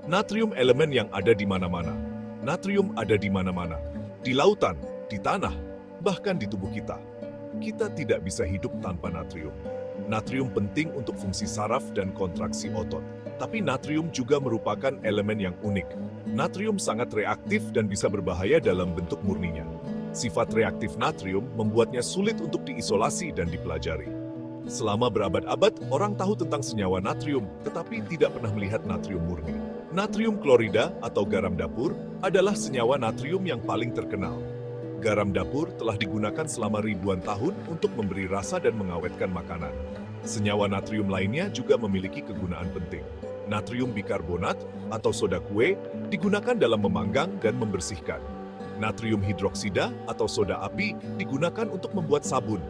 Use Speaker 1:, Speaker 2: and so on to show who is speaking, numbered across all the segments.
Speaker 1: Natrium elemen yang ada di mana-mana. Natrium ada di mana-mana. Di lautan, di tanah, bahkan di tubuh kita. Kita tidak bisa hidup tanpa natrium. Natrium penting untuk fungsi saraf dan kontraksi otot. Tapi natrium juga merupakan elemen yang unik. Natrium sangat reaktif dan bisa berbahaya dalam bentuk murninya. Sifat reaktif natrium membuatnya sulit untuk diisolasi dan dipelajari. Selama berabad-abad, orang tahu tentang senyawa natrium, tetapi tidak pernah melihat natrium murni. Natrium klorida atau garam dapur adalah senyawa natrium yang paling terkenal. Garam dapur telah digunakan selama ribuan tahun untuk memberi rasa dan mengawetkan makanan. Senyawa natrium lainnya juga memiliki kegunaan penting. Natrium bikarbonat atau soda kue digunakan dalam memanggang dan membersihkan. Natrium hidroksida atau soda api digunakan untuk membuat sabun.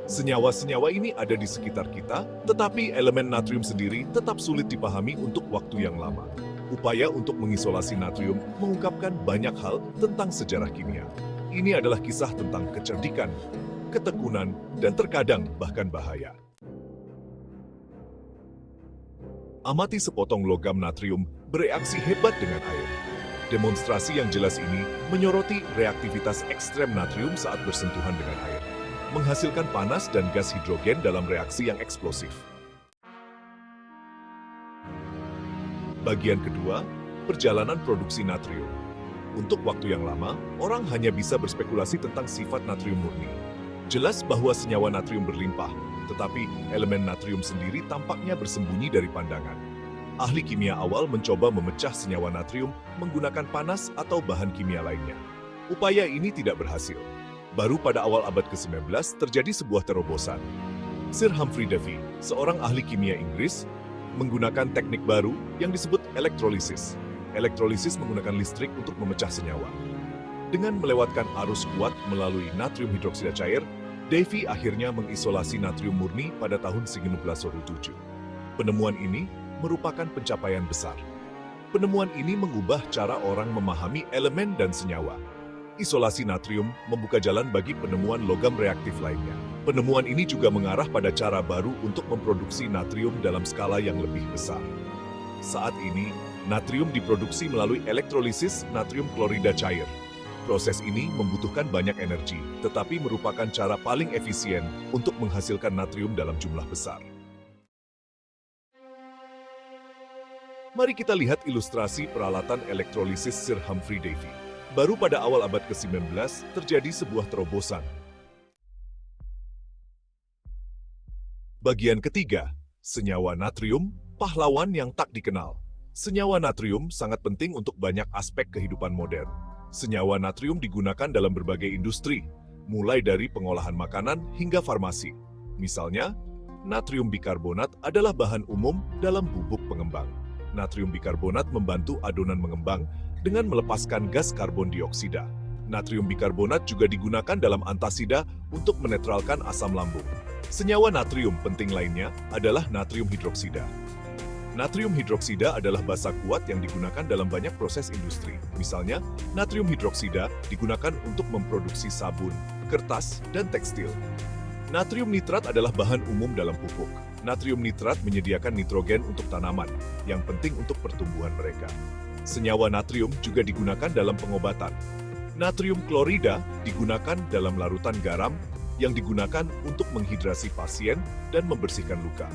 Speaker 1: Senyawa-senyawa ini ada di sekitar kita, tetapi elemen natrium sendiri tetap sulit dipahami untuk waktu yang lama. Upaya untuk mengisolasi natrium mengungkapkan banyak hal tentang sejarah kimia. Ini adalah kisah tentang kecerdikan, ketekunan, dan terkadang bahkan bahaya. Amati sepotong logam natrium bereaksi hebat dengan air. Demonstrasi yang jelas ini menyoroti reaktivitas ekstrem natrium saat bersentuhan dengan air, menghasilkan panas dan gas hidrogen dalam reaksi yang eksplosif. Bagian kedua, perjalanan produksi natrium. Untuk waktu yang lama, orang hanya bisa berspekulasi tentang sifat natrium murni. Jelas bahwa senyawa natrium berlimpah, tetapi elemen natrium sendiri tampaknya bersembunyi dari pandangan. Ahli kimia awal mencoba memecah senyawa natrium menggunakan panas atau bahan kimia lainnya. Upaya ini tidak berhasil. Baru pada awal abad ke-19 terjadi sebuah terobosan. Sir Humphrey Davy, seorang ahli kimia Inggris, menggunakan teknik baru yang disebut elektrolisis. Elektrolisis menggunakan listrik untuk memecah senyawa. Dengan melewatkan arus kuat melalui natrium hidroksida cair, Davy akhirnya mengisolasi natrium murni pada tahun 1907. Penemuan ini merupakan pencapaian besar. Penemuan ini mengubah cara orang memahami elemen dan senyawa. Isolasi natrium membuka jalan bagi penemuan logam reaktif lainnya. Penemuan ini juga mengarah pada cara baru untuk memproduksi natrium dalam skala yang lebih besar. Saat ini, natrium diproduksi melalui elektrolisis natrium klorida cair. Proses ini membutuhkan banyak energi, tetapi merupakan cara paling efisien untuk menghasilkan natrium dalam jumlah besar. Mari kita lihat ilustrasi peralatan elektrolisis Sir Humphrey Davy. Baru pada awal abad ke-19 terjadi sebuah terobosan. Bagian ketiga, senyawa natrium, pahlawan yang tak dikenal. Senyawa natrium sangat penting untuk banyak aspek kehidupan modern. Senyawa natrium digunakan dalam berbagai industri, mulai dari pengolahan makanan hingga farmasi. Misalnya, natrium bikarbonat adalah bahan umum dalam bubuk pengembang. Natrium bikarbonat membantu adonan mengembang dengan melepaskan gas karbon dioksida. Natrium bikarbonat juga digunakan dalam antasida untuk menetralkan asam lambung. Senyawa natrium penting lainnya adalah natrium hidroksida. Natrium hidroksida adalah basa kuat yang digunakan dalam banyak proses industri. Misalnya, natrium hidroksida digunakan untuk memproduksi sabun, kertas, dan tekstil. Natrium nitrat adalah bahan umum dalam pupuk. Natrium nitrat menyediakan nitrogen untuk tanaman, yang penting untuk pertumbuhan mereka. Senyawa natrium juga digunakan dalam pengobatan. Natrium klorida digunakan dalam larutan garam yang digunakan untuk menghidrasi pasien dan membersihkan luka.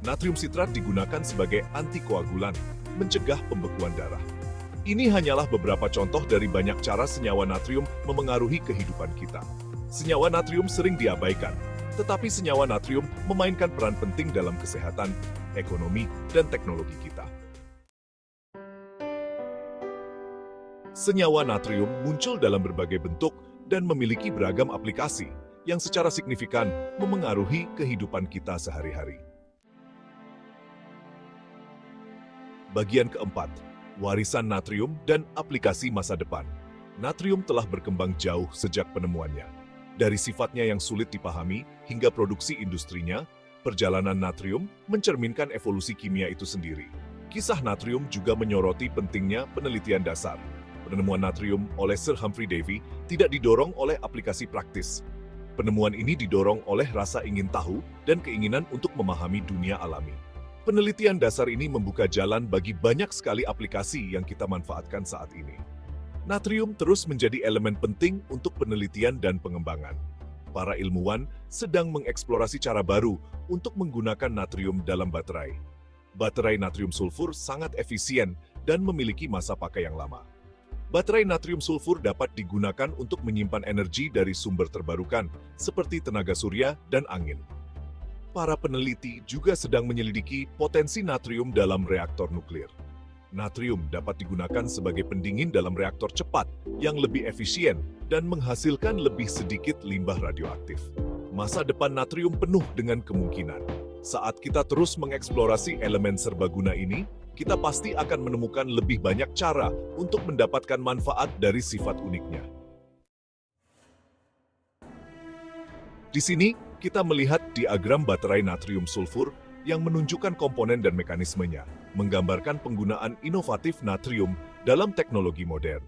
Speaker 1: Natrium sitrat digunakan sebagai antikoagulan, mencegah pembekuan darah. Ini hanyalah beberapa contoh dari banyak cara senyawa natrium memengaruhi kehidupan kita. Senyawa natrium sering diabaikan, tetapi senyawa natrium memainkan peran penting dalam kesehatan, ekonomi, dan teknologi kita. Senyawa natrium muncul dalam berbagai bentuk dan memiliki beragam aplikasi yang secara signifikan memengaruhi kehidupan kita sehari-hari. Bagian keempat, warisan natrium dan aplikasi masa depan. Natrium telah berkembang jauh sejak penemuannya. Dari sifatnya yang sulit dipahami hingga produksi industrinya, perjalanan natrium mencerminkan evolusi kimia itu sendiri. Kisah natrium juga menyoroti pentingnya penelitian dasar. Penemuan natrium oleh Sir Humphrey Davy tidak didorong oleh aplikasi praktis. Penemuan ini didorong oleh rasa ingin tahu dan keinginan untuk memahami dunia alami. Penelitian dasar ini membuka jalan bagi banyak sekali aplikasi yang kita manfaatkan saat ini. Natrium terus menjadi elemen penting untuk penelitian dan pengembangan. Para ilmuwan sedang mengeksplorasi cara baru untuk menggunakan natrium dalam baterai. Baterai natrium sulfur sangat efisien dan memiliki masa pakai yang lama. Baterai natrium sulfur dapat digunakan untuk menyimpan energi dari sumber terbarukan, seperti tenaga surya dan angin. Para peneliti juga sedang menyelidiki potensi natrium dalam reaktor nuklir. Natrium dapat digunakan sebagai pendingin dalam reaktor cepat yang lebih efisien dan menghasilkan lebih sedikit limbah radioaktif. Masa depan natrium penuh dengan kemungkinan. Saat kita terus mengeksplorasi elemen serbaguna ini, kita pasti akan menemukan lebih banyak cara untuk mendapatkan manfaat dari sifat uniknya. Di sini, kita melihat diagram baterai natrium sulfur yang menunjukkan komponen dan mekanismenya, menggambarkan penggunaan inovatif natrium dalam teknologi modern.